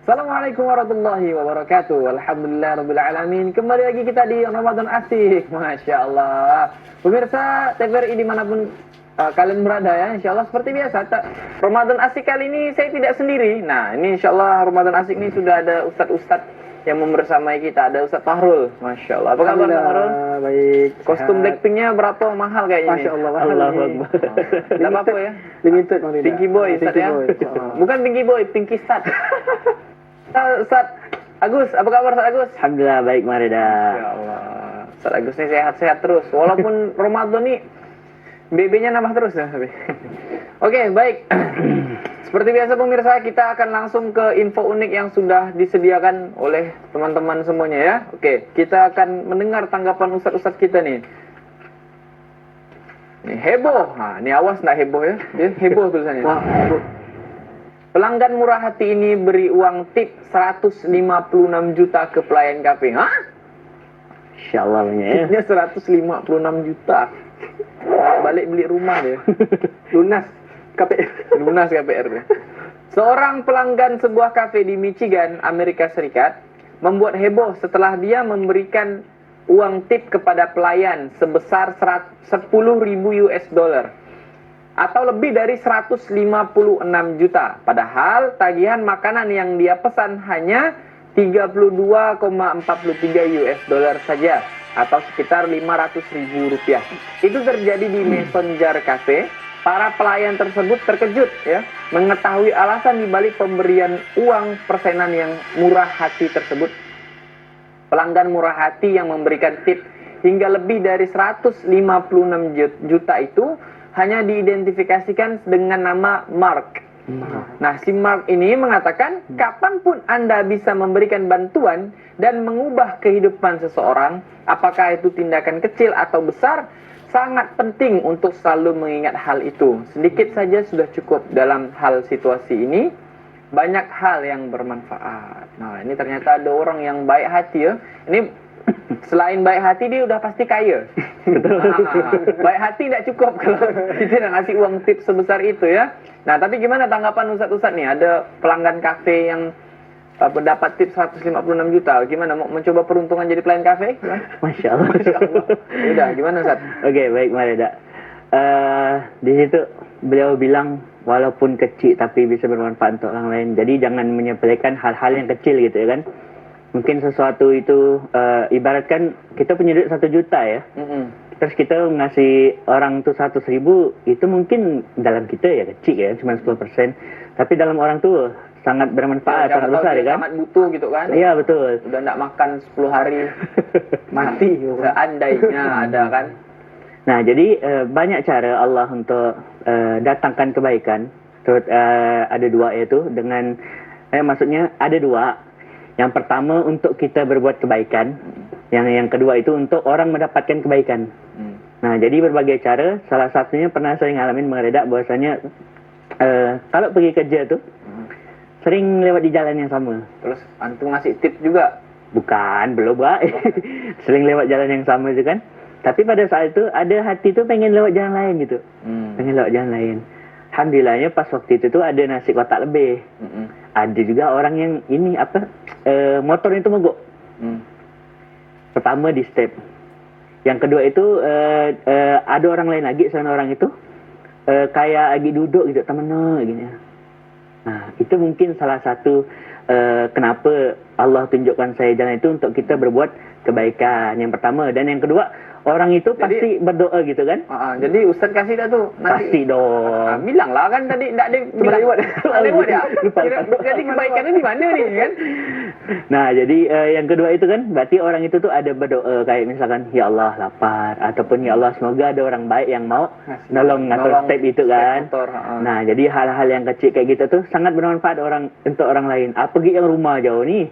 Assalamualaikum warahmatullahi wabarakatuh. Alhamdulillahirrabbilalamin. Kembali lagi kita di Ramadan Asik. Masya Allah. Pemirsa TVRI dimanapun kalian berada ya, insya Allah seperti biasa. Ramadan Asik kali ini saya tidak sendiri. Nah, ini insya Allah Ramadan Asik ini sudah ada ustadz-ustadz yang membersamai kita. Ada Ustadz Fahrul. Masya Allah. Apa kabar Ustadz Fahrul? Baik. Kostum Blackpinknya berapa mahal kayaknya? Masya Allah. Allahu Akbar. Tidak apa-apa ya. Limited. Pinky Boy Ustadz ya. Bukan Pinky Boy, Pinky Stat. Ustadz Agus, apa kabar Ustadz Agus? Alhamdulillah baik Marida. Ya Allah, Ustadz Agus ini sehat-sehat terus. Walaupun Ramadan nih BB-nya nambah terus ya. Oke, baik. Seperti biasa pemirsa, kita akan langsung ke info unik yang sudah disediakan oleh teman-teman semuanya ya. Oke, kita akan mendengar tanggapan ustadz-ustadz kita nih. Ini heboh. Nah, ini awas nggak heboh ya. Dia heboh tulisannya. Wah, heboh. Pelanggan murah hati ini beri uang tip 156 juta ke pelayan kafe. Hah? Insyaallah banyak ya. Tipnya 156 juta. Balik beli rumah dia. Lunas KPR. Lunas KPR dia. Seorang pelanggan sebuah kafe di Michigan, Amerika Serikat, membuat heboh setelah dia memberikan uang tip kepada pelayan sebesar 10.000 US dollar. Atau lebih dari 156 juta. Padahal tagihan makanan yang dia pesan hanya 32,43 US dollar saja, atau sekitar 500.000 rupiah. Itu terjadi di Messenger Cafe. Para pelayan tersebut terkejut ya, mengetahui alasan dibalik pemberian uang persenan yang murah hati tersebut. Pelanggan murah hati yang memberikan tip hingga lebih dari 156 juta itu hanya diidentifikasikan dengan nama Mark. Nah, si Mark ini mengatakan, kapanpun Anda bisa memberikan bantuan dan mengubah kehidupan seseorang, apakah itu tindakan kecil atau besar, sangat penting untuk selalu mengingat hal itu. Sedikit saja sudah cukup dalam hal situasi ini. Banyak hal yang bermanfaat. Nah, ini ternyata ada orang yang baik hati ya. Ini selain baik hati, dia udah pasti kaya. Baik hati tidak cukup kalau kita nak ngasih uang tip sebesar itu ya. Nah, tapi gimana tanggapan ustadz-ustadz nih? Ada pelanggan kafe yang mendapat tip 156 juta. Gimana, mau mencoba peruntungan jadi pelayan kafe? Masya Allah. Masya Allah. Udah, gimana Ustadz? Oke, baik Marida. Di situ beliau bilang walaupun kecil tapi bisa bermanfaat untuk orang lain. Jadi jangan menyepelekan hal-hal yang kecil gitu ya kan. Mungkin sesuatu itu ibaratkan kita punya duit 1 juta ya. Terus kita ngasih orang tuh 100.000, itu mungkin dalam kita ya kecil ya, cuma 10%. Tapi dalam orang tuh sangat bermanfaat, ya, sangat besar ya kan. Sangat butuh gitu kan. Iya betul. Udah nggak makan 10 hari mati. Seandainya ada kan. Nah jadi banyak cara Allah untuk datangkan kebaikan. Terus ada dua, yaitu dengan maksudnya ada dua. Yang pertama untuk kita berbuat kebaikan. Yang kedua itu untuk orang mendapatkan kebaikan. Nah jadi berbagai cara. Salah satunya pernah saya ngalamin mengeredak bahwasanya kalau pergi kerja tuh sering lewat di jalan yang sama. Terus antum ngasih tip juga? Bukan, belum Pak. Sering lewat jalan yang sama itu kan. Tapi pada saat itu ada hati tuh pengen lewat jalan lain gitu. Pengen lewat jalan lain. Alhamdulillahnya pas waktu itu tuh ada nasi kotak lebih. Ada juga orang yang ini motor itu mogok. Pertama di step. Yang kedua itu ada orang lain lagi, sana orang itu kayak lagi duduk gitu, temen gini. Nah, itu mungkin salah satu kenapa Allah tunjukkan saya jalan itu untuk kita berbuat kebaikan. Yang pertama. Dan yang kedua, orang itu pasti berdoa gitu kan. Jadi Ustaz kasih dah tu nasi. Kasih dong. Bilang lah kan tadi tak ada bilang. Lewat ya. Jadi kebaikannya di mana ni kan? Nah, jadi yang kedua itu kan berarti orang itu tuh ada berdoa kayak misalkan ya Allah lapar, ataupun ya Allah semoga ada orang baik yang mau nolong ngatur step itu kan. Nah, jadi hal-hal yang kecil kayak gitu tuh sangat bermanfaat untuk orang lain. Pergi yang rumah jauh nih.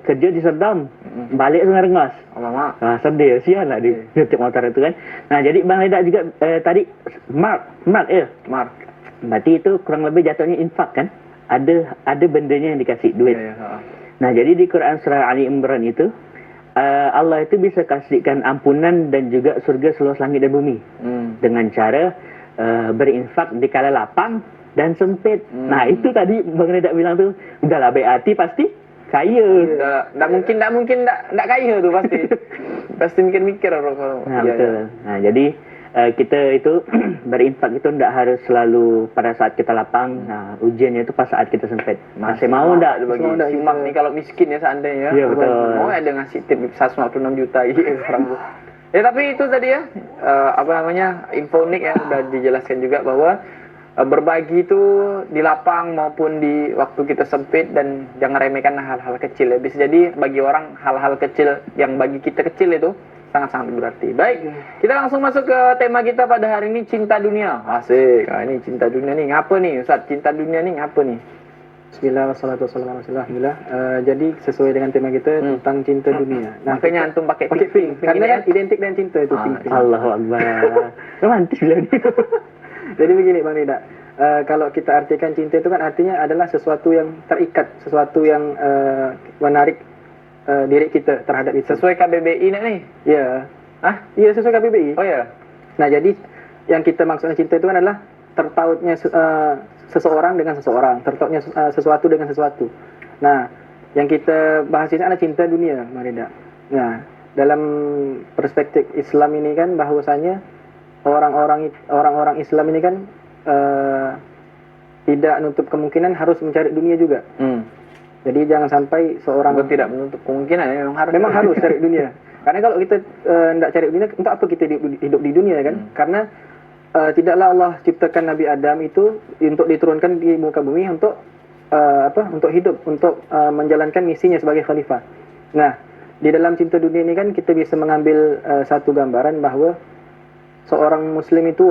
Kerja di Serdam, balik Sungai Rengas. Alamak. Sedih, sian lah di tiap motor itu kan. Nah, jadi Bang Reda juga tadi Mark. Berarti itu kurang lebih jatuhnya infak kan? Ada bendanya yang dikasih duit. Nah, jadi di Quran surah Ali Imran itu Allah itu bisa kasihkan ampunan dan juga surga seluas langit dan bumi dengan cara berinfak di kala lapang dan sempit. Nah, itu tadi Bang Reda bilang tuh, udahlah baik hati pasti kaya. Nggak mungkin nggak kaya tuh pasti. Pasti mikir-mikir orang kalau. Nah, Iya, betul. iya. Nah, jadi kita itu berinfak itu tidak harus selalu pada saat kita lapang. Nah, ujiannya itu pas saat kita sempit. Masih mau enggak bagi bagi simak nih kalau miskin ya seandainya. Iya, betul. Mau ada ngasih tip 156 juta gitu orang tuh. Ya tapi itu tadi ya apa namanya info unik ya udah dijelaskan juga bahwa berbagi itu di lapang maupun di waktu kita sempit dan jangan remehkan hal-hal kecil ya. Bisa jadi bagi orang hal-hal kecil yang bagi kita kecil itu sangat-sangat berarti. Baik, kita langsung masuk ke tema kita pada hari ini, cinta dunia. Asik. Nah, ini cinta dunia nih ngapa nih Ustaz? Cinta dunia nih ngapa nih? Bismillah, wassalatu wassalamu ala rasulillah. Jadi sesuai dengan tema kita tentang cinta dunia. Nah, makanya antum pakai pink karena kan identik dengan cinta itu pink. Allahu Akbar. Romantis beliau ini. Jadi begini Bang Rida, kalau kita artikan cinta itu kan artinya adalah sesuatu yang terikat, sesuatu yang menarik diri kita terhadap itu. Sesuai KBBI nih? Iya. Iya sesuai KBBI. Oh ya. Nah jadi yang kita maksudnya cinta itu kan adalah tertautnya seseorang dengan seseorang, tertautnya sesuatu dengan sesuatu. Nah yang kita bahas ini adalah cinta dunia, Bang Rida. Nah dalam perspektif Islam ini kan bahwasanya orang-orang Islam ini kan tidak menutup kemungkinan harus mencari dunia juga. Jadi jangan sampai seorang tidak menutup kemungkinan ya, memang harus cari dunia. Karena kalau kita tidak cari dunia, untuk apa kita hidup di dunia kan? Karena tidaklah Allah ciptakan Nabi Adam itu untuk diturunkan di muka bumi untuk untuk hidup, untuk menjalankan misinya sebagai khalifah. Nah, di dalam cinta dunia ini kan kita bisa mengambil satu gambaran bahwa seorang muslim itu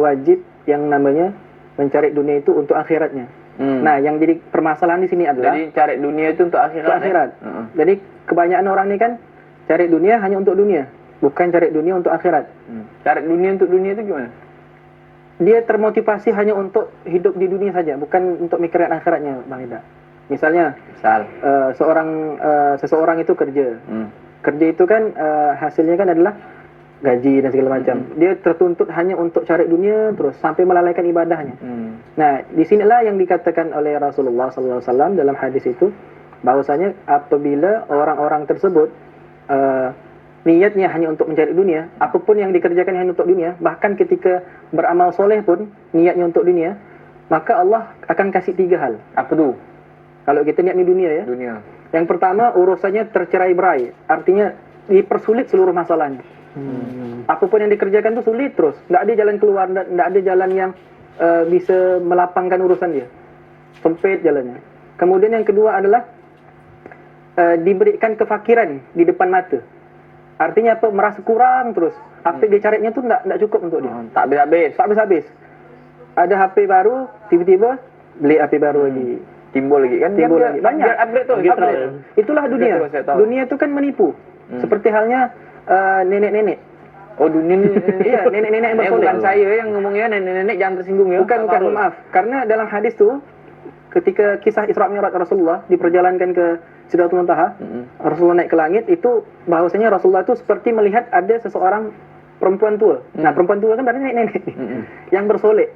wajib yang namanya mencari dunia itu untuk akhiratnya. Nah, yang jadi permasalahan di sini adalah jadi cari dunia itu untuk akhirat. Untuk akhirat. Jadi kebanyakan orang ini kan cari dunia hanya untuk dunia, bukan cari dunia untuk akhirat. Cari dunia untuk dunia itu gimana? Dia termotivasi hanya untuk hidup di dunia saja, bukan untuk mikirin akhiratnya, Bang Ida. Misalnya, seseorang itu kerja. Kerja itu kan hasilnya kan adalah gaji dan segala macam. Dia tertuntut hanya untuk cari dunia terus sampai melalaikan ibadahnya. Nah, disinilah yang dikatakan oleh Rasulullah SAW dalam hadis itu, bahwasanya apabila orang-orang tersebut niatnya hanya untuk mencari dunia, apapun yang dikerjakan hanya untuk dunia, bahkan ketika beramal soleh pun niatnya untuk dunia, maka Allah akan kasih 3 hal. Apa tuh? Kalau kita niat di dunia ya. Dunia. Yang pertama urusannya tercerai-berai, artinya dipersulit seluruh masalahnya. Apapun yang dikerjakan itu sulit terus, tidak ada jalan keluar, tidak ada jalan yang bisa melapangkan urusan dia, sempit jalannya. Kemudian yang kedua adalah diberikan kefakiran di depan mata, artinya apa? Merasa kurang terus, apa yang dicarinya itu tidak cukup untuk dia, tak habis-habis. Ada HP baru, tiba-tiba beli HP baru lagi, timbul lagi kan, lagi banyak upgrade tuh, itulah dunia. Dunia itu kan menipu, seperti halnya nenek-nenek. Oh, dunia iya, nenek-nenek yang bersoleh. Bukan saya yang ngomongnya, nenek-nenek jangan tersinggung ya. Bukan, maaf. Karena dalam hadis tuh, ketika kisah Isra Mi'raj Rasulullah diperjalankan ke Sidratul Muntaha, Rasulullah naik ke langit, itu bahwasanya Rasulullah itu seperti melihat ada seseorang perempuan tua. Nah, perempuan tua kan berarti nenek-nenek yang bersoleh.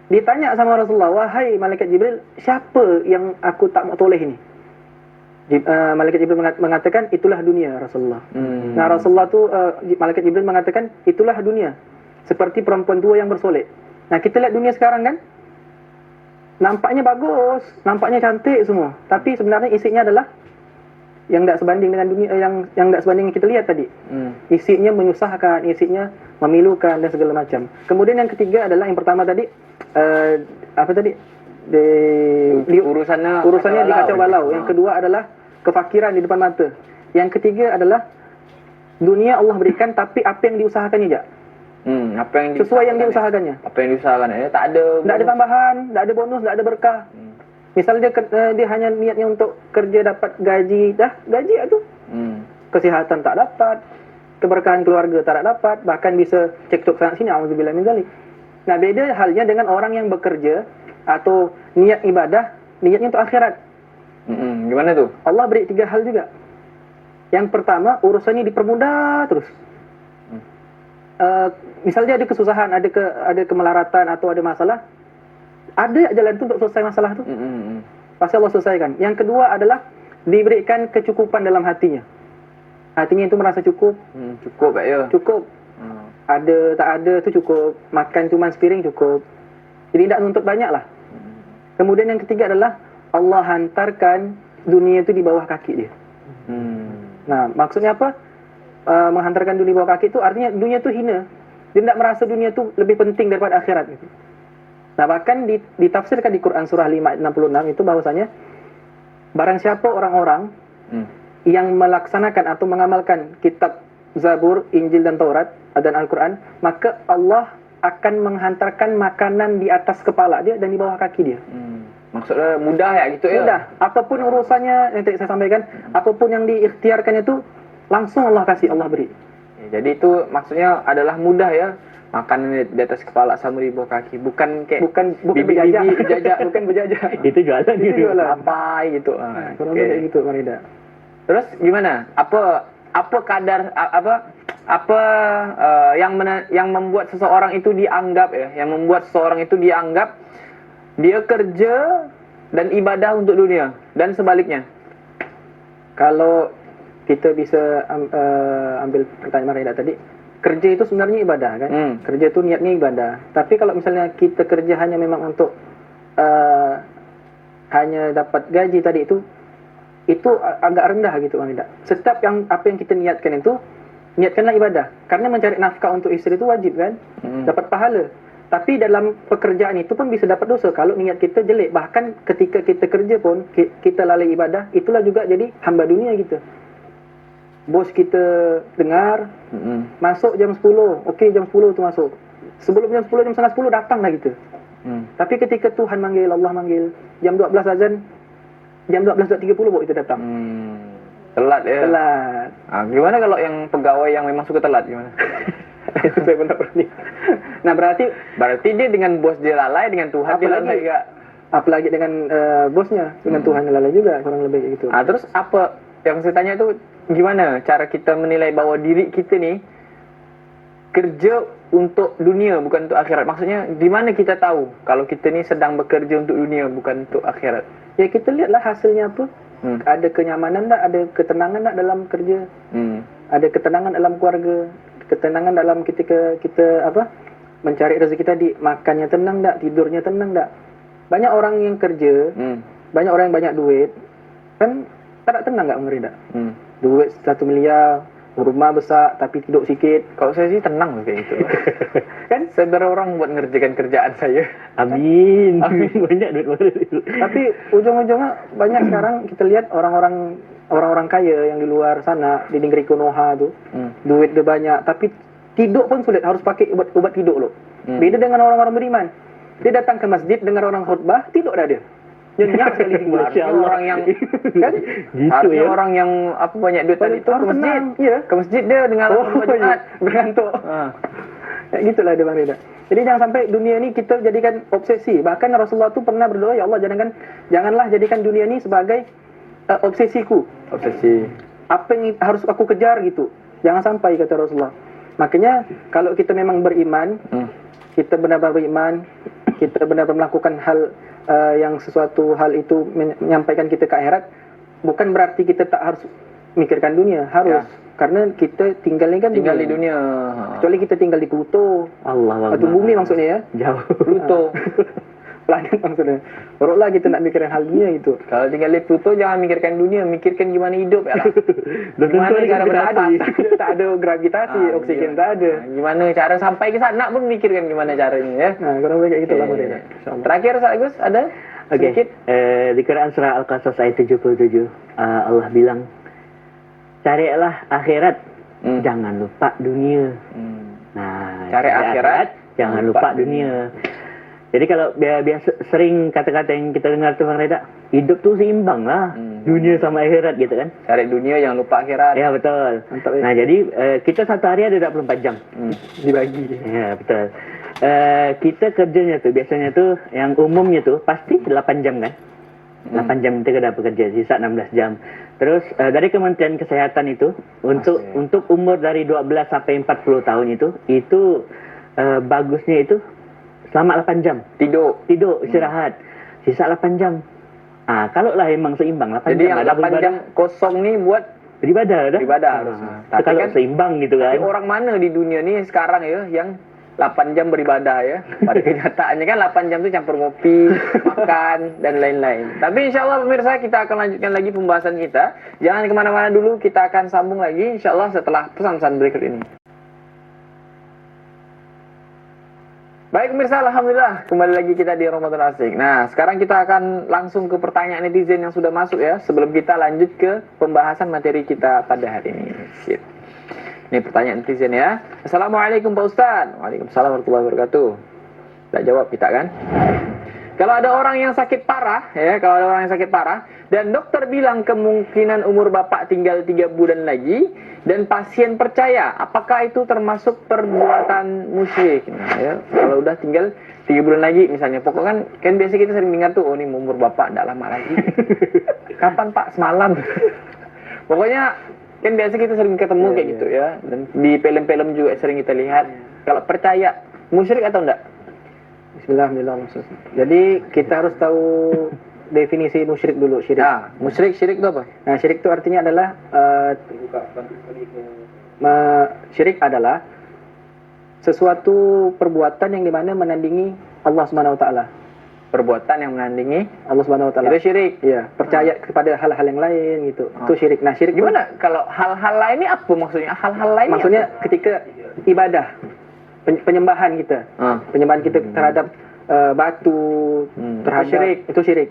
Ditanya sama Rasulullah, wahai malaikat Jibril, siapa yang aku tak mau toleh ini? Malaikat Jibril mengatakan itulah dunia, Rasulullah. Nah, Rasulullah tuh malaikat Jibril mengatakan itulah dunia, seperti perempuan tua yang bersolek. Nah, kita lihat dunia sekarang kan, nampaknya bagus, nampaknya cantik semua, tapi sebenarnya isinya adalah yang tidak sebanding dengan dunia, yang tidak sebanding yang kita lihat tadi. Isinya menyusahkan, isinya memilukan dan segala macam. Kemudian yang ketiga adalah yang pertama tadi urusannya dikacau balau. Yang kedua adalah kefakiran di depan mata. Yang ketiga adalah dunia Allah berikan, tapi apa yang diusahakannya jak? Sesuai yang diusahakannya. Apa yang diusahakan ya? Tak ada tambahan, tak ada bonus, tak ada berkah. Misalnya dia hanya niatnya untuk kerja dapat gaji, gaji itu. Kesehatan tak dapat, keberkahan keluarga tak dapat, bahkan bisa cekcok sana sini. Auzubillah min dzalik. Nah, beda halnya dengan orang yang bekerja atau niat ibadah, niatnya untuk akhirat. Gimana tuh? Allah beri 3 hal juga. Yang pertama, urusannya dipermudah terus. Misalnya ada kesusahan, ada kemelaratan atau ada masalah, ada jalan itu untuk selesai masalah tu. Pasti Allah selesaikan. Yang kedua adalah diberikan kecukupan dalam hatinya. Hatinya itu merasa cukup. Cukup tak ya? Cukup. Ada tak ada tu cukup. Makan cuma sepiring cukup. Jadi tidak nuntut banyak lah. Kemudian yang ketiga adalah Allah hantarkan dunia itu di bawah kaki dia. Nah, maksudnya apa? Menghantarkan dunia di bawah kaki itu artinya dunia itu hina. Dia tidak merasa dunia itu lebih penting daripada akhirat. Gitu. Nah, bahkan ditafsirkan di Quran surah 5 ayat 66 itu bahwasanya barang siapa orang-orang yang melaksanakan atau mengamalkan kitab Zabur, Injil dan Taurat dan Al-Quran, maka Allah akan menghantarkan makanan di atas kepala dia dan di bawah kaki dia. Maksudnya mudah ya gitu ya? Mudah. Apapun urusannya yang tadi saya sampaikan, apapun yang diikhtiarkan itu langsung Allah kasih, Allah beri. Ya, jadi itu maksudnya adalah mudah ya. Makanan di atas kepala sama di bawah kaki, bukan kayak Bukan bibi-bibi berjajah. bukan berjajah. Itu jualan Itu gitu. jualan. Apa gitu. Kurang Oke. lebih kayak gitu, Marida. Terus gimana? Apa kadar yang membuat seseorang itu dianggap ya, yang membuat seseorang itu dianggap dia kerja dan ibadah untuk dunia dan sebaliknya? Kalau kita bisa ambil pertanyaan Marida tadi, kerja itu sebenarnya ibadah kan? Kerja itu niatnya ibadah. Tapi kalau misalnya kita kerja hanya memang untuk hanya dapat gaji tadi itu agak rendah gitu, Marida. Setiap apa yang kita niatkan itu, niatkanlah ibadah. Karena mencari nafkah untuk istri itu wajib kan? Dapat pahala. Tapi dalam pekerjaan itu pun bisa dapat dosa kalau niat kita jelek. Bahkan ketika kita kerja pun kita lalai ibadah, itulah juga jadi hamba dunia gitu. Bos kita dengar, masuk jam 10, okey jam 10 tu masuk. Sebelum jam 10, jam setengah 10 datang dah gitu. Tapi ketika Tuhan manggil, Allah manggil, jam 12 azan, jam 12.30 baru kita datang. Telat ya? Telat. Gimana kalau yang pegawai yang memang suka telat gimana? Itu saya pun tak pernah. Nah, Berarti dia dengan bos dia lalai, dengan Tuhan dia lalai juga. apalagi dengan bosnya, dengan Tuhan lalai juga, kurang lebih kayak gitu. Terus apa yang saya tanya itu, gimana cara kita menilai bahwa diri kita nih kerja untuk dunia bukan untuk akhirat? Maksudnya di mana kita tahu kalau kita ni sedang bekerja untuk dunia bukan untuk akhirat? Ya kita lihatlah hasilnya apa. Ada kenyamanan tak, ada ketenangan tak dalam kerja. Ada ketenangan dalam keluarga, ketenangan dalam ketika kita mencari rezeki tadi, makannya tenang tak, tidurnya tenang tak. Banyak orang yang kerja, banyak orang yang banyak duit, kan tak tenang tak Marida? Duit 1 miliar, rumah besar tapi tidur sikit. Kalau saya sih tenang kayak gitu. Kan sebenarnya orang buat ngerjakan kerjaan saya. Amin. Banyak duit baru itu. Tapi ujung-ujungnya banyak sekarang kita lihat orang-orang kaya yang di luar sana di negeri Konoha tu, duit dia banyak tapi tidur pun sulit, harus pakai ubat tidur loh. Beda dengan orang-orang beriman. Dia datang ke masjid dengar orang khutbah, tidur dah dia. Nyenyak sekali tidur. Orang yang kan Gitu harusnya ya. orang yang banyak duit tadi itu ke masjid. Iya. Ke masjid dia dengar khutbah Jumat. Bergantuk. Ya gitulah dia Bang Rida. Jadi jangan sampai dunia ni kita jadikan obsesi. Bahkan Rasulullah tu pernah berdoa, ya Allah janganlah jadikan dunia ni sebagai obsesiku. Obsesi. Apa yang harus aku kejar gitu. Jangan sampai, kata Rasulullah. Makanya kalau kita memang beriman, kita benar-benar beriman, kita benar-benar melakukan hal yang sesuatu hal itu menyampaikan kita ke akhirat, bukan berarti kita tak harus mikirkan dunia, harus. Ya. Karena kita tinggal ni kan Tinggal di dunia. Kecuali kita tinggal di Pluto Allah atau bumi maksudnya ya. Jauh. Pluto. Planet maksudnya. Barulah kita nak mikirkan hal dunia itu. Kalau tinggal di Pluto jangan mikirkan dunia, mikirkan gimana hidup ya lah. Belum Gimana tentu cara kita bernafas? Tak ada gravitasi, oksigen tak ada. Gimana cara sampai ke sana pun mikirkan gimana caranya ya. Nah, kurang lebih kayak gitulah Bang Rida. Terakhir Ustaz Agus ada sedikit? Di Quran surah Al-Qasas ayat 77 Allah bilang, carilah akhirat, jangan lupa dunia. Nah, Cari akhirat, jangan lupa dunia. Jadi kalau biasa sering kata-kata yang kita dengar tuh Bang Reda, hidup tuh seimbang lah, dunia sama akhirat gitu kan. Cari dunia jangan lupa akhirat. Ya betul. Mantap, ya. Nah jadi kita satu hari ada 24 jam. Dibagi. Ya betul. Kita kerjanya tuh biasanya tuh yang umumnya tuh pasti 8 jam kan. 8 jam kita dapat bekerja, sisa 16 jam. Terus dari Kementerian Kesehatan itu untuk umur dari 12 sampai 40 tahun itu bagusnya itu selama 8 jam. Tidur. Istirahat. Sisa 8 jam. Kalau lah emang seimbang 8 Jadi jam. yang 8 jam kosong ni buat beribadah dah. Beribadah harusnya. Tapi kalau kan, seimbang gitu kan. tapi orang mana di dunia ni sekarang ya yang 8 jam beribadah ya. Pada kenyataannya kan 8 jam tu campur ngopi, makan dan lain-lain. Tapi insyaAllah pemirsa kita akan lanjutkan lagi pembahasan kita. Jangan kemana-mana dulu, kita akan sambung lagi insyaAllah setelah pesan-pesan berikut ini. Baik pemirsa, alhamdulillah kembali lagi kita di Ramadan Asik. Nah, sekarang kita akan langsung ke pertanyaan netizen yang sudah masuk ya, sebelum kita lanjut ke pembahasan materi kita pada hari ini. Sip. Ini pertanyaan netizen ya. Assalamualaikum Pak Ustaz. Waalaikumsalam warahmatullahi wabarakatuh. Tak jawab kita kan? Kalau ada orang yang sakit parah ya, dan dokter bilang kemungkinan umur bapak tinggal 3 bulan lagi dan pasien percaya, apakah itu termasuk perbuatan musyrik? Nah, ya, kalau udah tinggal 3 bulan lagi misalnya, pokoknya kan biasa kita sering dengar tuh, oh ini umur bapak tidak lama lagi. Kapan Pak? Semalam. Pokoknya kan biasa kita sering ketemu kayak gitu ya, dan di film-film juga sering kita lihat. Kalau percaya, musyrik atau enggak? Bismillahirrahmanirrahim. Jadi kita harus tahu definisi musyrik dulu. Syirik itu apa? Nah, syirik itu artinya adalah syirik adalah sesuatu perbuatan yang dimana menandingi Allah Subhanahu Wa Taala. Perbuatan yang menandingi Allah Subhanahu Wa Taala. Itu syirik. Iya, percaya kepada hal-hal yang lain gitu. Itu syirik. Nah, syirik gimana? Kalau hal-hal lain ini apa maksudnya? Hal-hal lain maksudnya apa? Ketika ibadah, penyembahan kita, penyembahan kita terhadap batu, terhadap syirik. Itu syirik.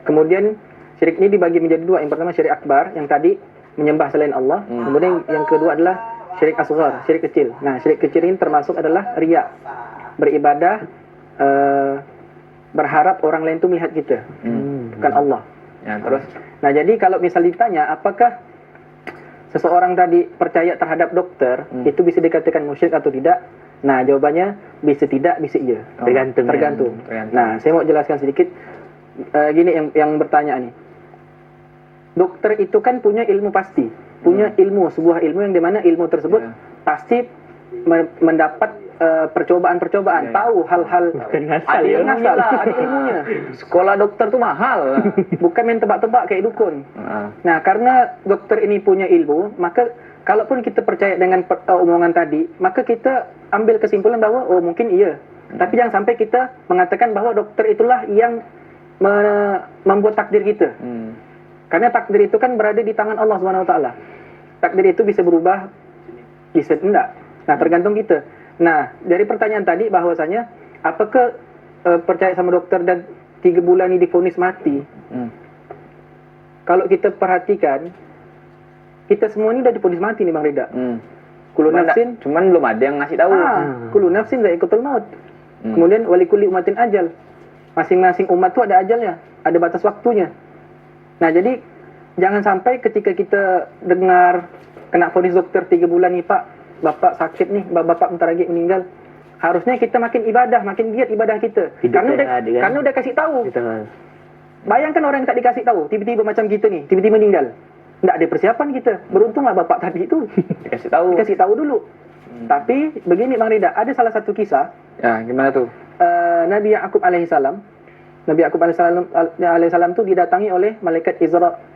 Kemudian syirik ini dibagi menjadi dua. Yang pertama syirik akbar, yang tadi menyembah selain Allah. Kemudian yang kedua adalah syirik asghar, syirik kecil. Nah, syirik kecil ini termasuk adalah riya, beribadah berharap orang lain itu melihat kita, bukan Allah. Ya, terus. Nah, jadi kalau misal ditanya apakah seseorang tadi percaya terhadap dokter, itu bisa dikatakan musyrik atau tidak? Nah, jawabannya bisa tidak, bisa iya. Tergantung. Nah, saya mau jelaskan sedikit. Gini yang bertanya nih. Dokter itu kan punya ilmu pasti. Punya ilmu, sebuah ilmu yang dimana ilmu tersebut pasti mendapat percobaan-percobaan. Tahu hal-hal. Ada ilmunya. Sekolah dokter tuh mahal. Bukan main tebak-tebak kayak dukun. Nah, karena dokter ini punya ilmu, maka kalaupun kita percaya dengan omongan tadi, maka kita ambil kesimpulan bahwa oh mungkin iya. Tapi jangan sampai kita mengatakan bahwa dokter itulah yang membuat takdir kita. Karena takdir itu kan berada di tangan Allah Subhanahu Wa Taala. Takdir itu bisa berubah, bisa tidak. Nah, tergantung kita. Nah, dari pertanyaan tadi bahwasanya apakah percaya sama dokter dan 3 bulan ini divonis mati? Kalau kita perhatikan, kita semua ini udah divonis mati nih Bang Rida. Kullu nafsin, cuman belum ada yang ngasih tahu. Kullu nafsin dha'iqatul maut. Kemudian walikulli umatin ajal. Masing-masing umat itu ada ajalnya, ada batas waktunya. Nah, jadi jangan sampai ketika kita dengar kena vonis dokter 3 bulan nih Pak, Bapak sakit nih, Bapak bentar lagi meninggal. Harusnya kita makin ibadah, makin giat ibadah kita. Karena udah kasih tahu. Bayangkan orang yang tak dikasih tahu, tiba-tiba macam kita nih, tiba-tiba meninggal. Tidak ada persiapan kita. Beruntunglah Bapak tadi itu dikasih tahu dulu. Tapi begini Bang Rida, ada salah satu kisah. Ya, gimana tuh? Nabi Ya'qub alaihissalam. Nabi Ya'qub alaihissalam itu didatangi oleh malaikat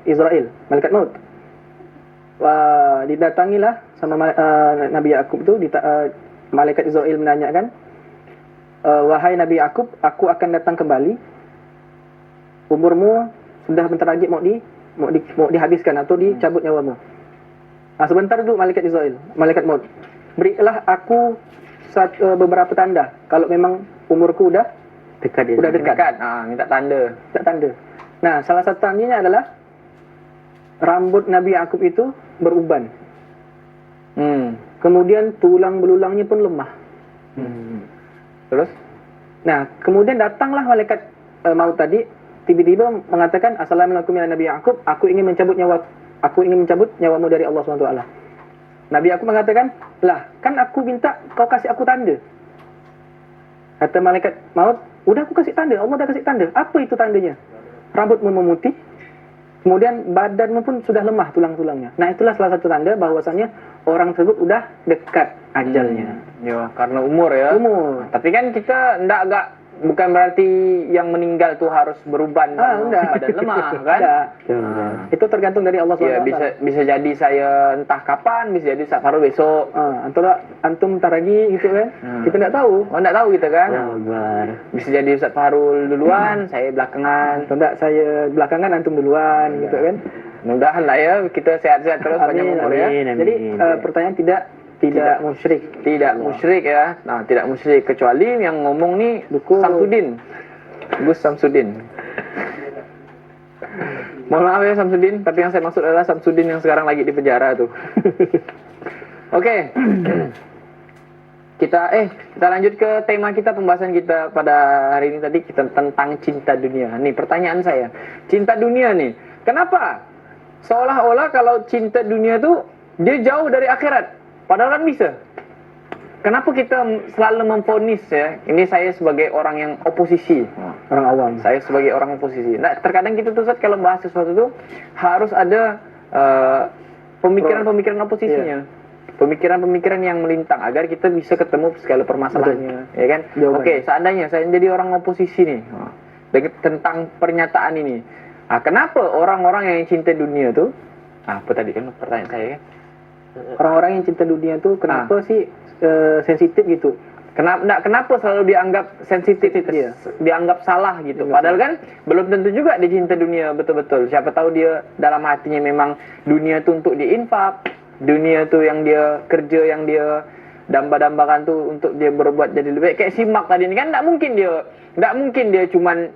Israel, malaikat maut. Didatangilah sama Nabi Ya'qub itu, malaikat Israel menanyakan, wahai Nabi Ya'qub, aku akan datang kembali. Umurmu sudah bentar lagi mau dihabiskan atau dicabut nyawamu. Nah, sebentar dulu malaikat Israel, malaikat maut. Berilah aku beberapa tanda kalau memang umurku udah dekat. Minta tanda. Nah, salah satu tandanya adalah rambut Nabi Ya'qub itu beruban. Kemudian tulang belulangnya pun lemah. Terus? Nah, kemudian datanglah malaikat maut tadi, tiba-tiba mengatakan, Assalamualaikum ya Nabi Ya'qub, aku ingin mencabut nyawamu dari Allah SWT. Nabi Ya'qub mengatakan, lah, kan aku minta kau kasih aku tanda. Kata malaikat maut, udah aku kasih tanda, Allah udah kasih tanda. Apa itu tandanya? Rambutmu memutih, kemudian badanmu pun sudah lemah tulang-tulangnya. Nah, itulah salah satu tanda bahwasanya orang tersebut udah dekat ajalnya. Ya, karena umur ya. Umur. Tapi kan kita bukan berarti yang meninggal tuh harus beruban enggak. badan lemah kan? Enggak. Itu tergantung dari Allah Ya, SWT. bisa jadi saya entah kapan, bisa jadi baru besok. Antara antum ntar lagi gitu kan. Kita enggak tahu. Oh, enggak tahu kita kan? Sabar. Bisa jadi Ustaz Fahrul duluan, saya belakangan. Atau enggak saya belakangan antum duluan gitu kan. Mudah-mudahan lah ya kita sehat-sehat terus panjang umur ya. Amin. Jadi pertanyaan tidak musyrik. Tidak musyrik ya. Nah, tidak musyrik kecuali yang ngomong nih Dukun. Samsudin. Gus Samsudin. Mohon maaf ya Samsudin, tapi yang saya maksud adalah Samsudin yang sekarang lagi di penjara tuh. Oke. Kita lanjut ke tema kita, pembahasan kita pada hari ini tadi kita tentang cinta dunia. Nih pertanyaan saya. Cinta dunia nih. Kenapa? Seolah-olah kalau cinta dunia tuh dia jauh dari akhirat. Padahal kan bisa. Kenapa kita selalu memvonis ya? Ini saya sebagai orang yang oposisi. Orang awam. Saya sebagai orang oposisi. Nah, terkadang kita tuh Ustaz, kalau bahas sesuatu itu harus ada pemikiran-pemikiran oposisinya. Pemikiran-pemikiran yang melintang agar kita bisa ketemu segala permasalahannya, ya kan? Oke, seandainya saya jadi orang oposisi nih tentang pernyataan ini. Nah, kenapa orang-orang yang cinta dunia tuh apa tadi kan pertanyaan saya kan? Orang-orang yang cinta dunia tuh kenapa sih sensitif gitu? Kenapa selalu dianggap sensitif, dianggap salah gitu? Padahal kan belum tentu juga dia cinta dunia betul-betul. Siapa tahu dia dalam hatinya memang dunia itu untuk diinfak, dunia tuh yang dia kerja, yang dia damba-dambakan tuh untuk dia berbuat jadi lebih baik. Kayak simak tadi ini kan nggak mungkin dia cuman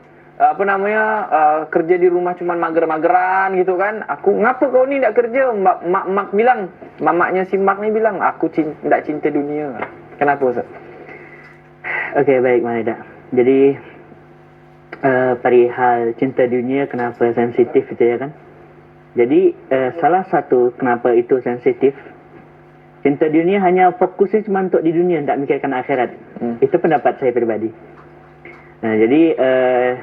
kerja di rumah cuman mager-mageran gitu kan. Ngapa kau ni tidak kerja? Mak bilang, mamaknya si Mak ni bilang, aku tidak cinta dunia. Kenapa Ustaz? Oke, baik Manida. Jadi perihal cinta dunia kenapa sensitif itu ya kan? Jadi salah satu kenapa itu sensitif, cinta dunia hanya fokusnya cuma untuk di dunia, tidak mikirkan akhirat. Itu pendapat saya pribadi. Nah, jadi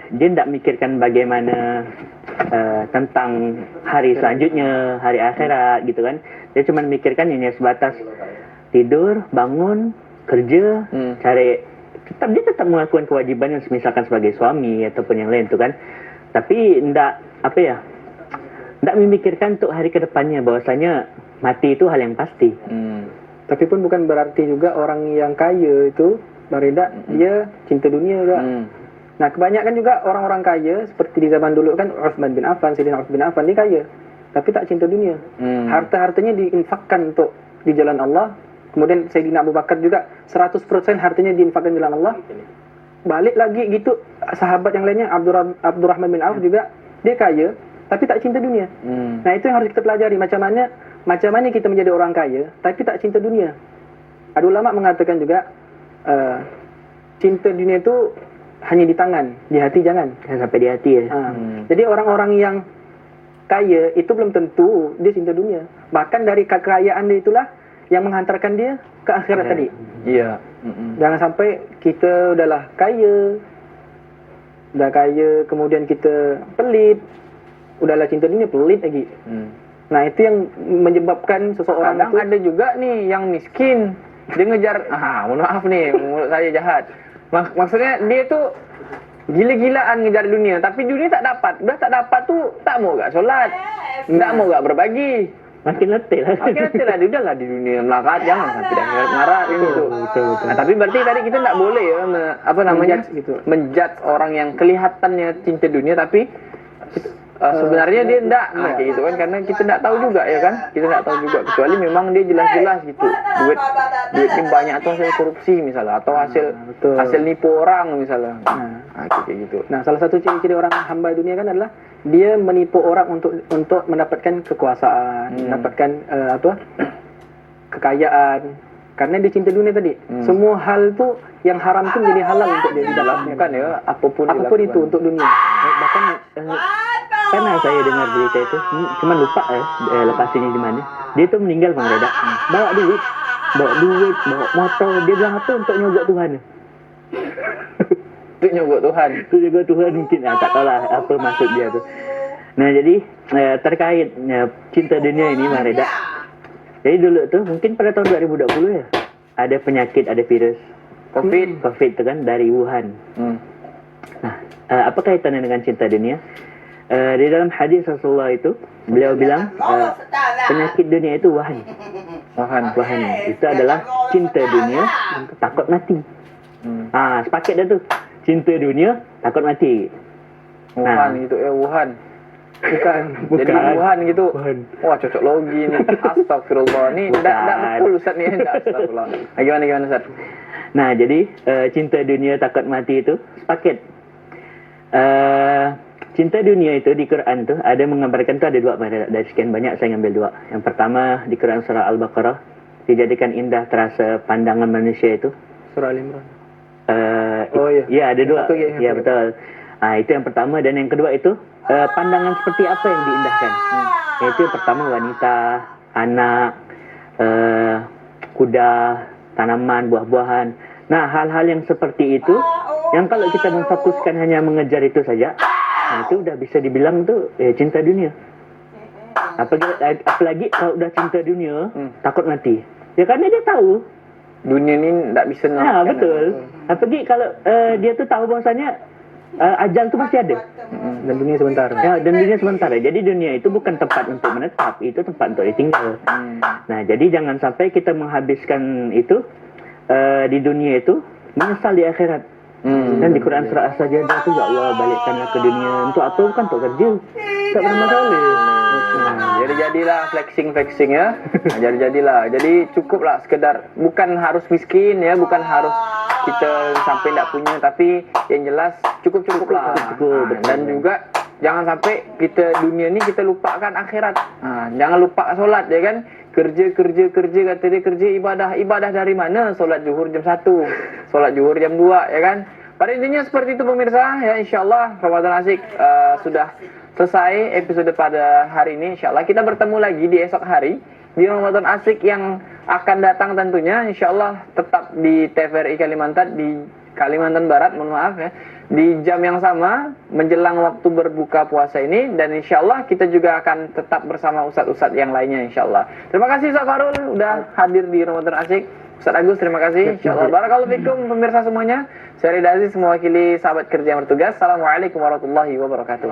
dia tidak mikirkan bagaimana tentang hari selanjutnya, hari akhirat gitu kan. Dia cuma mikirkan ini sebatas tidur, bangun, kerja, cari. Dia tetap melakukan kewajibannya misalkan sebagai suami ataupun yang lain itu kan. Tapi tidak memikirkan untuk hari kedepannya bahwasanya mati itu hal yang pasti. Tapi pun bukan berarti juga orang yang kaya itu Barida dia cinta dunia juga. Nah, kebanyakan juga orang-orang kaya seperti di zaman dulu kan Utsman bin Affan, Sayyidina Utsman bin Affan dia kaya, tapi tak cinta dunia. Harta-hartanya diinfakkan untuk di jalan Allah. Kemudian Sayyidina Abu Bakar juga 100% hartanya diinfakkan di jalan Allah. Balik lagi gitu sahabat yang lainnya Abdurrahman bin Auf juga dia kaya tapi tak cinta dunia. Nah, itu yang harus kita pelajari, macam mana kita menjadi orang kaya tapi tak cinta dunia. Ada ulama mengatakan juga cinta dunia itu hanya di tangan, di hati jangan. Sampai di hati ya. Jadi orang-orang yang kaya itu belum tentu dia cinta dunia. Bahkan dari kekayaan dia itulah yang menghantarkan dia ke akhirat tadi. Iya. Jangan sampai kita udahlah kaya, kemudian kita pelit, udahlah cinta dunia pelit lagi. Nah, itu yang menyebabkan seseorang itu ada juga nih yang miskin. Dia ngejar, mohon maaf nih, mulut saya jahat. Maksudnya dia tuh gila-gilaan ngejar dunia, tapi dunia tak dapat. Udah tak dapat tuh, tak mau gak sholat, tak mau gak berbagi. Makin letih lah. Dia udahlah di dunia melarat, jangan sampai dah ngarat gitu. Betul. Nah, tapi berarti tadi kita tak boleh ya, menjudge orang yang kelihatannya cinta dunia, tapi sebenarnya dia enggak kayak gitu kan, karena kita enggak tahu juga ya kan, kita enggak tahu juga, kecuali memang dia jelas-jelas gitu duitnya banyak atau hasil korupsi misalnya, atau hasil nipu orang misalnya, kayak gitu. Nah, salah satu ciri-ciri orang hamba dunia kan adalah dia menipu orang untuk mendapatkan kekuasaan, mendapatkan kekayaan, karena dia cinta dunia tadi. Semua hal tu yang haram pun jadi halal untuk dia dilakukan ya, apapun itu untuk dunia. Bahkan karena saya dengar berita itu, cuma lupa lepas ini di mana. Dia tuh meninggal Bang Reda. Bawa duit, bawa motor. Dia bilang apa untuk nyogok Tuhan. Untuk nyogok Tuhan. Untuk nyogok Tuhan mungkin, tak tahu lah apa maksud dia tuh. Nah, jadi terkait cinta dunia ini, Bang Reda. Jadi dulu tuh mungkin pada tahun 2020 ya, ada penyakit, ada virus COVID itu kan dari Wuhan. Nah, apa kaitannya dengan cinta dunia? Di dalam hadis Rasulullah itu beliau bilang penyakit dunia itu wahan. Itu adalah cinta dunia, takut mati. Sepaket dah tu. Cinta dunia, takut mati. Wuhan gitu Wuhan. Bukan. Jadi Wuhan gitu. Wah, cocok logi ni. Astagfirullah. Ni tak betul Ustaz ni. Astagfirullah. Gimana Ustaz? Nah, jadi cinta dunia takut mati itu sepaket. Cinta dunia itu di Quran tu ada menggambarkan tu ada dua, dari sekian banyak saya ambil dua. Yang pertama di Quran surah Al-Baqarah, dijadikan indah terasa pandangan manusia itu. Surah Al-Imran. Ya, ada dua. Ya, betul. Itu yang pertama, dan yang kedua itu pandangan seperti apa yang diindahkan. Yaitu yang pertama wanita, anak, kuda, tanaman, buah-buahan. Nah, hal-hal yang seperti itu yang kalau kita memfokuskan hanya mengejar itu saja, itu udah bisa dibilang tuh cinta dunia. Apalagi kalau udah cinta dunia, takut mati. Ya karena dia tahu dunia ni tak bisa nak. Nah, betul. Apalagi kalau dia tuh tahu bahwasanya ajal tuh pasti ada. Dan dunia sementara. Ya, dan dunia sementara. Jadi dunia itu bukan tempat untuk menetap, itu tempat untuk ditinggal. Nah, jadi jangan sampai kita menghabiskan itu di dunia itu menyesal di akhirat. Dan di Quran surah As-Sajdah tu, ya Allah, balikkanlah ke dunia. Untuk apa? Bukan untuk kerja. Tak pernah masalah. Jadi-jadilah flexing ya. Jadi-jadilah. Jadi cukuplah sekedar, bukan harus miskin ya, bukan harus kita sampai tak punya, tapi yang jelas cukup-cukuplah. Dan juga jangan sampai kita dunia ni kita lupakan akhirat. Jangan lupa solat ya kan. Kerja kata dia, kerja ibadah dari mana? Solat zuhur jam 1, solat zuhur jam 2 ya kan. Pada intinya seperti itu pemirsa ya, insyaallah Ramadan Asyik sudah selesai episode pada hari ini. Insyaallah kita bertemu lagi di esok hari di Ramadan Asyik yang akan datang tentunya, insyaallah tetap di TVRI Kalimantan Barat, mohon maaf ya, di jam yang sama menjelang waktu berbuka puasa ini, dan insyaallah kita juga akan tetap bersama ustadz-ustadz yang lainnya insyaallah. Terima kasih Ustaz Farul udah hadir di Ramadan Asyik. Ustaz Agus terima kasih insyaallah. Barakallahu fikum pemirsa semuanya. Saya Ridha Aziz mewakili sahabat kerja yang bertugas. Assalamualaikum warahmatullahi wabarakatuh.